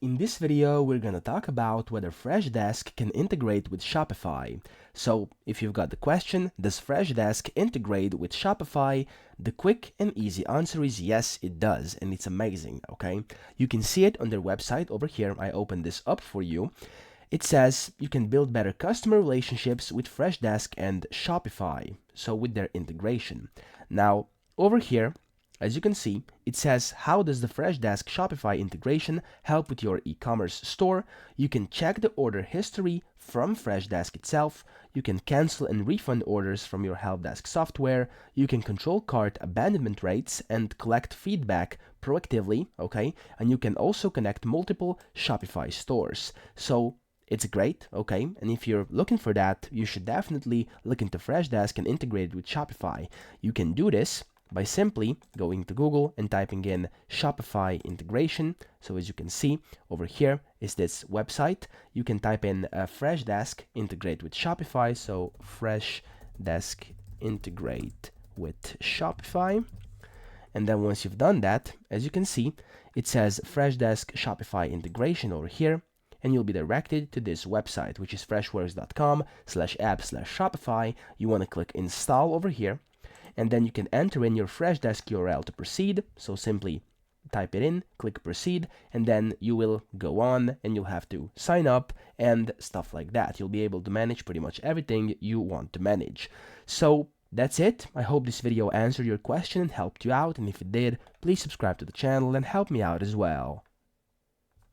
In this video, we're gonna talk about whether Freshdesk can integrate with Shopify. So, if you've got the question, does Freshdesk integrate with Shopify? The quick and easy answer is yes, it does, and it's amazing, okay? You can see it on their website over here. I opened this up for you. It says you can build better customer relationships with Freshdesk and Shopify, so with their integration. Now, over here, as you can see, it says, how does the Freshdesk Shopify integration help with your e-commerce store? You can check the order history from Freshdesk itself. You can cancel and refund orders from your helpdesk software. You can control cart abandonment rates and collect feedback proactively, okay? And you can also connect multiple Shopify stores. So it's great, okay? And if you're looking for that, you should definitely look into Freshdesk and integrate it with Shopify. You can do this by simply going to Google and typing in Shopify integration. So as you can see over here is this website. You can type in Freshdesk integrate with Shopify. So Freshdesk integrate with Shopify. And then once you've done that, as you can see, it says Freshdesk Shopify integration over here. And you'll be directed to this website, which is freshworks.com/app/Shopify. You want to click install over here. And then you can enter in your Freshdesk URL to proceed. So simply type it in, click proceed, and then you will go on and you'll have to sign up and stuff like that. You'll be able to manage pretty much everything you want to manage. So that's it. I hope this video answered your question and helped you out. And if it did, please subscribe to the channel and help me out as well.